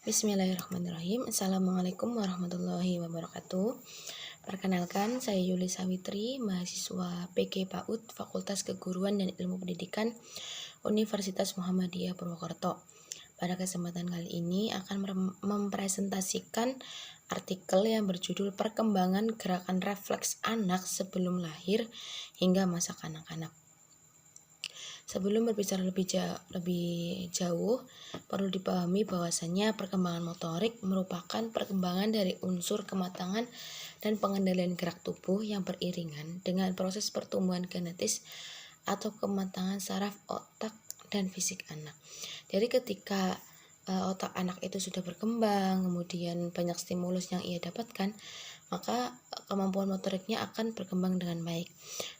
Bismillahirrahmanirrahim. Assalamualaikum warahmatullahi wabarakatuh. Perkenalkan, saya Yuli Sawitri, mahasiswa PG PAUD Fakultas Keguruan dan Ilmu Pendidikan Universitas Muhammadiyah Purwokerto. Pada kesempatan kali ini akan mempresentasikan artikel yang berjudul Perkembangan Gerakan Refleks Anak Sebelum Lahir hingga Masa Kanak-kanak. Sebelum berbicara lebih jauh, perlu dipahami bahwasannya perkembangan motorik merupakan perkembangan dari unsur kematangan dan pengendalian gerak tubuh yang beriringan dengan proses pertumbuhan genetis atau kematangan saraf otak dan fisik anak. Jadi ketika otak anak itu sudah berkembang, kemudian banyak stimulus yang ia dapatkan, maka kemampuan motoriknya akan berkembang dengan baik.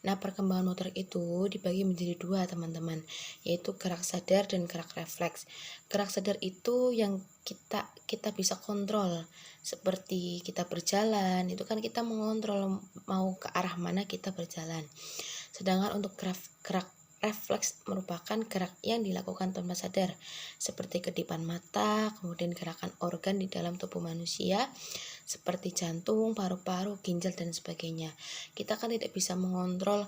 Nah, perkembangan motorik itu dibagi menjadi dua, teman-teman, yaitu gerak sadar dan gerak refleks. Gerak sadar itu yang kita bisa kontrol, seperti kita berjalan, itu kan kita mengontrol mau ke arah mana kita berjalan. Sedangkan untuk gerak refleks merupakan gerak yang dilakukan tanpa sadar, seperti kedipan mata, kemudian gerakan organ di dalam tubuh manusia, seperti jantung, paru-paru, ginjal, dan sebagainya. Kita kan tidak bisa mengontrol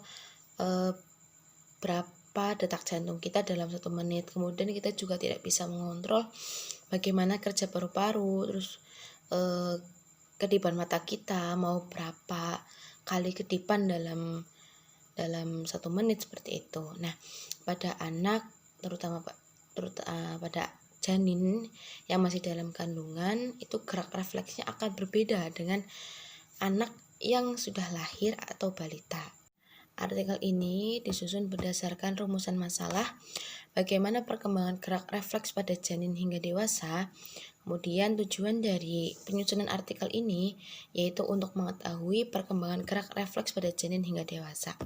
berapa detak jantung kita dalam 1 menit. Kemudian kita juga tidak bisa mengontrol bagaimana kerja paru-paru, terus kedipan mata kita mau berapa kali kedipan dalam 1 menit, seperti itu. Nah, pada anak, terutama pada janin yang masih dalam kandungan, itu gerak refleksnya akan berbeda dengan anak yang sudah lahir atau balita. Artikel ini disusun berdasarkan rumusan masalah bagaimana perkembangan gerak refleks pada janin hingga dewasa. Kemudian tujuan dari penyusunan artikel ini yaitu untuk mengetahui perkembangan gerak refleks pada janin hingga dewasa.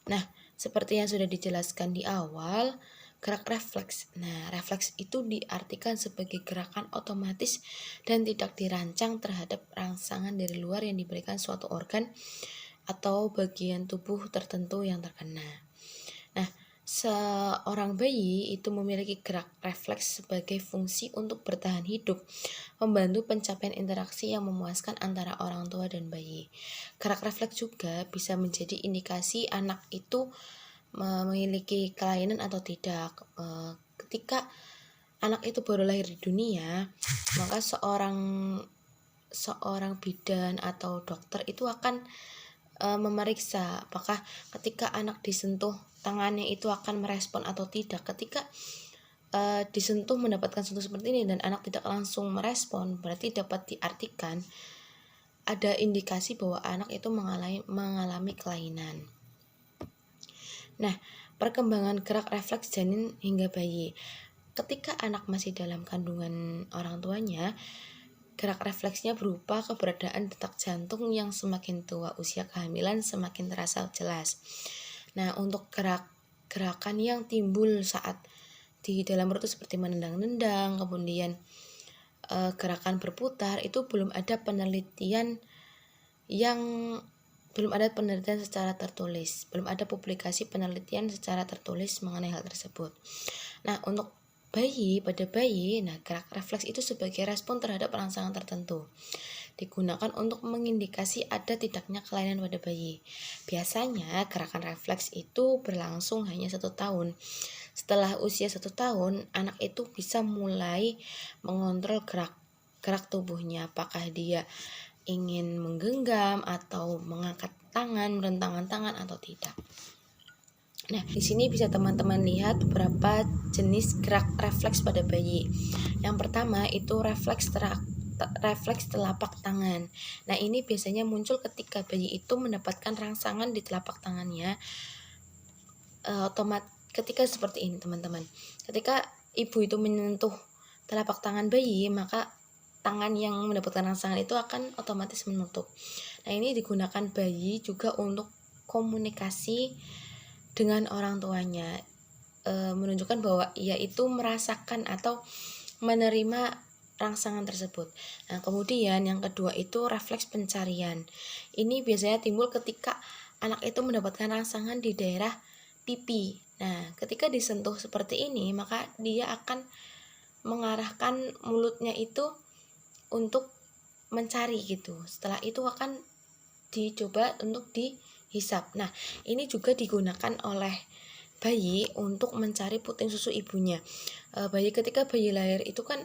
Nah, seperti yang sudah dijelaskan di awal, gerak refleks. Nah, refleks itu diartikan sebagai gerakan otomatis dan tidak dirancang terhadap rangsangan dari luar yang diberikan suatu organ atau bagian tubuh tertentu yang terkena. Nah, seorang bayi itu memiliki gerak refleks sebagai fungsi untuk bertahan hidup, membantu pencapaian interaksi yang memuaskan antara orang tua dan bayi. Gerak refleks juga bisa menjadi indikasi anak itu memiliki kelainan atau tidak. Ketika anak itu baru lahir di dunia, maka seorang bidan atau dokter itu akan memeriksa apakah ketika anak disentuh tangannya itu akan merespon atau tidak. Ketika disentuh mendapatkan sentuh seperti ini dan anak tidak langsung merespon, berarti dapat diartikan ada indikasi bahwa anak itu mengalami kelainan. Nah, perkembangan gerak refleks janin hingga bayi. Ketika anak masih dalam kandungan orang tuanya, gerak refleksnya berupa keberadaan detak jantung yang semakin tua usia kehamilan semakin terasa jelas. Nah, untuk gerakan yang timbul saat di dalam perut seperti menendang-nendang, kemudian gerakan berputar, itu belum ada penelitian secara tertulis, belum ada publikasi penelitian secara tertulis mengenai hal tersebut. Nah, untuk pada bayi, gerak refleks itu sebagai respon terhadap rangsangan tertentu, digunakan untuk mengindikasi ada tidaknya kelainan pada bayi. Biasanya gerakan refleks itu berlangsung hanya 1 tahun. Setelah usia 1 tahun, anak itu bisa mulai mengontrol gerak tubuhnya, apakah dia ingin menggenggam atau mengangkat tangan, merentangkan tangan atau tidak. Nah, di sini bisa teman-teman lihat beberapa jenis gerak refleks pada bayi. Yang pertama itu refleks telapak tangan. Nah, ini biasanya muncul ketika bayi itu mendapatkan rangsangan di telapak tangannya. Ketika seperti ini, teman-teman. Ketika ibu itu menyentuh telapak tangan bayi, maka tangan yang mendapatkan rangsangan itu akan otomatis menutup. Nah, ini digunakan bayi juga untuk komunikasi dengan orang tuanya, menunjukkan bahwa ia itu merasakan atau menerima rangsangan tersebut. Nah, kemudian yang kedua itu refleks pencarian. Ini biasanya timbul ketika anak itu mendapatkan rangsangan di daerah pipi. Nah, ketika disentuh seperti ini, maka dia akan mengarahkan mulutnya itu untuk mencari gitu. Setelah itu akan dicoba untuk dihisap. Nah, ini juga digunakan oleh bayi untuk mencari puting susu ibunya. Bayi ketika bayi lahir itu kan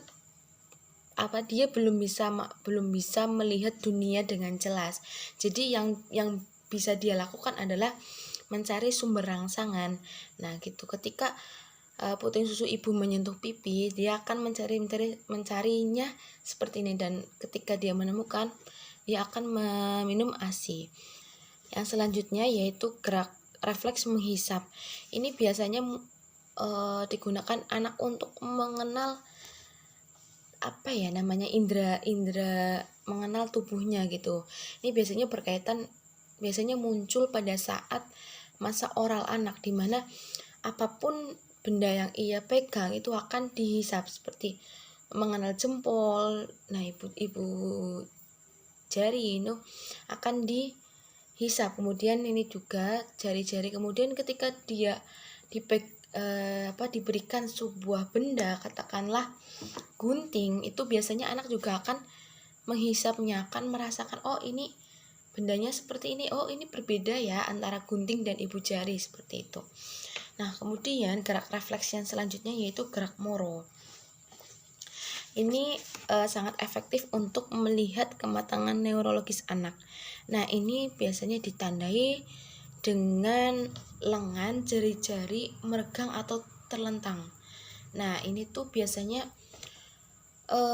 dia belum bisa melihat dunia dengan jelas. Jadi yang bisa dia lakukan adalah mencari sumber rangsangan. Nah, gitu. Ketika puting susu ibu menyentuh pipi, dia akan mencarinya seperti ini, dan ketika dia menemukan, dia akan meminum ASI. Yang selanjutnya yaitu gerak refleks menghisap. Ini biasanya digunakan anak untuk mengenal indera mengenal tubuhnya gitu. Ini biasanya muncul pada saat masa oral anak, di mana apapun benda yang ia pegang itu akan dihisap, seperti mengenal jempol. Nah, ibu jari itu akan dihisap. Kemudian ini juga jari-jari. Kemudian ketika dia diberikan sebuah benda, katakanlah gunting, itu biasanya anak juga akan menghisapnya, akan merasakan, oh ini bendanya seperti ini, oh ini berbeda ya antara gunting dan ibu jari, seperti itu. Nah, kemudian gerak refleks yang selanjutnya yaitu gerak moro. Ini sangat efektif untuk melihat kematangan neurologis anak. Nah, ini biasanya ditandai dengan lengan jari-jari meregang atau terlentang. Nah, ini tuh biasanya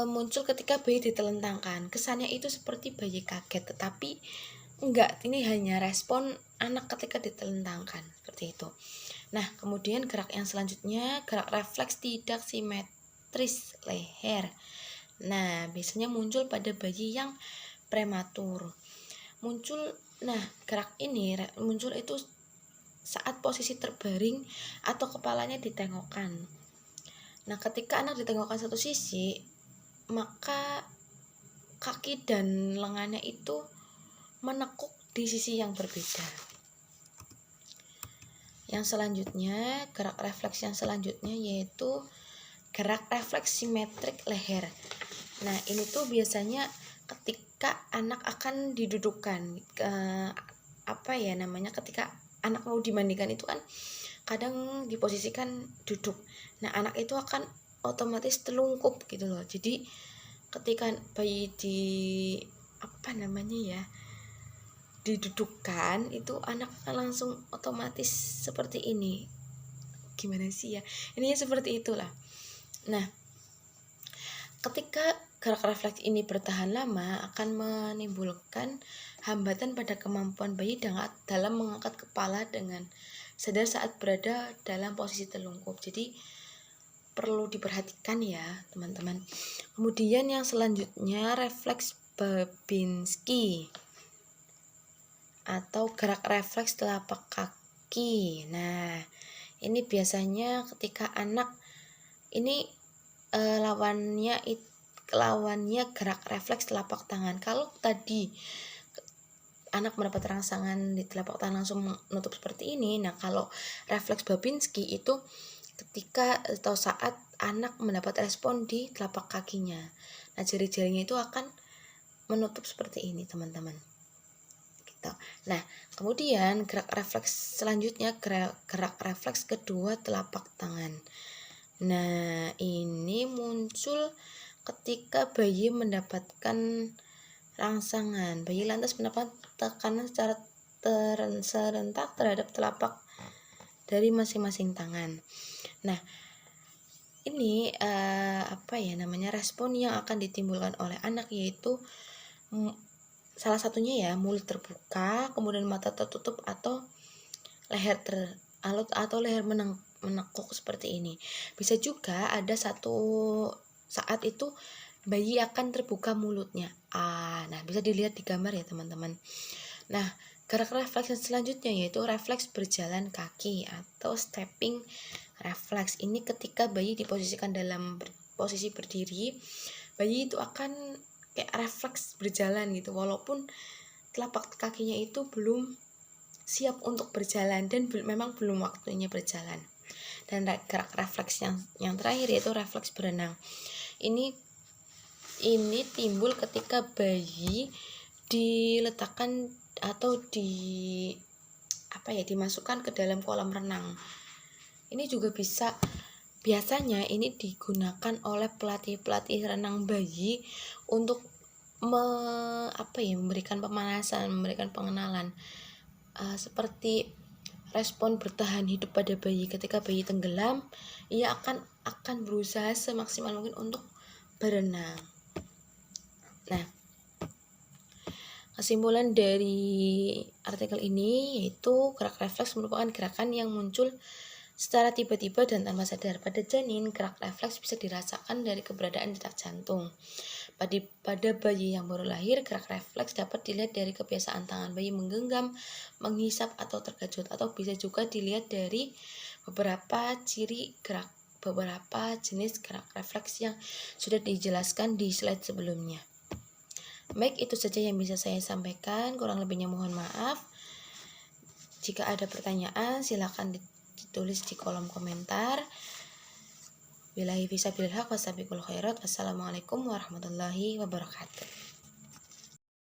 muncul ketika bayi ditelentangkan. Kesannya itu seperti bayi kaget, tetapi enggak, ini hanya respon anak ketika ditelentangkan, seperti itu. Nah, kemudian gerak yang selanjutnya, gerak refleks tidak simetris leher. Nah, biasanya muncul pada bayi yang prematur. Gerak ini muncul itu saat posisi terbaring atau kepalanya ditengokkan. Nah, ketika anak ditengokkan satu sisi, maka kaki dan lengannya itu menekuk di sisi yang berbeda. Yang selanjutnya, gerak refleks yang selanjutnya yaitu gerak refleks simetrik leher. Nah, ini tuh biasanya ketika anak akan didudukkan, ketika anak mau dimandikan itu kan kadang diposisikan duduk. Nah, anak itu akan otomatis telungkup gitu loh. Jadi ketika bayi didudukkan, itu anak akan langsung otomatis seperti ini. Gimana sih ya? Ininya seperti itulah. Nah, ketika gerak refleks ini bertahan lama akan menimbulkan hambatan pada kemampuan bayi dalam mengangkat kepala dengan sadar saat berada dalam posisi telungkup. Jadi perlu diperhatikan ya, teman-teman. Kemudian yang selanjutnya, refleks Babinski atau gerak refleks telapak kaki. Nah, ini biasanya ketika anak ini lawannya gerak refleks telapak tangan. Kalau tadi anak mendapat rangsangan di telapak tangan langsung menutup seperti ini. Nah, kalau refleks Babinski itu ketika atau saat anak mendapat respon di telapak kakinya. Nah, jari-jarinya itu akan menutup seperti ini, teman-teman. Gitu. Nah, kemudian gerak refleks selanjutnya, gerak refleks kedua telapak tangan. Nah, ini muncul ketika bayi mendapatkan rangsangan. Bayi lantas mendapat tekanan secara serentak terhadap telapak dari masing-masing tangan. Nah, ini respon yang akan ditimbulkan oleh anak yaitu salah satunya ya mulut terbuka, kemudian mata tertutup atau leher leher menekuk seperti ini. Bisa juga ada satu saat itu bayi akan terbuka mulutnya. Nah, bisa dilihat di gambar ya, teman-teman. Nah, gerak refleks yang selanjutnya yaitu refleks berjalan kaki atau stepping refleks. Ini ketika bayi diposisikan dalam posisi berdiri, bayi itu akan kayak refleks berjalan gitu, walaupun telapak kakinya itu belum siap untuk berjalan dan memang belum waktunya berjalan. Dan gerak refleks yang terakhir yaitu refleks berenang. Ini timbul ketika bayi diletakkan atau dimasukkan ke dalam kolam renang. Ini juga biasanya ini digunakan oleh pelatih renang bayi untuk memberikan pemanasan, memberikan pengenalan, seperti respon bertahan hidup pada bayi. Ketika bayi tenggelam, ia akan berusaha semaksimal mungkin untuk berenang. Nah, kesimpulan dari artikel ini yaitu gerak refleks merupakan gerakan yang muncul secara tiba-tiba dan tanpa sadar. Pada janin, gerak refleks bisa dirasakan dari keberadaan detak jantung. Pada bayi yang baru lahir, gerak refleks dapat dilihat dari kebiasaan tangan bayi menggenggam, menghisap, atau terkejut, atau bisa juga dilihat dari beberapa jenis gerak refleks yang sudah dijelaskan di slide sebelumnya. Baik, itu saja yang bisa saya sampaikan, kurang lebihnya mohon maaf. Jika ada pertanyaan, silakan ditulis di kolom komentar. Billahi fisabilillah wasabiqul khairat. Wassalamualaikum warahmatullahi wabarakatuh.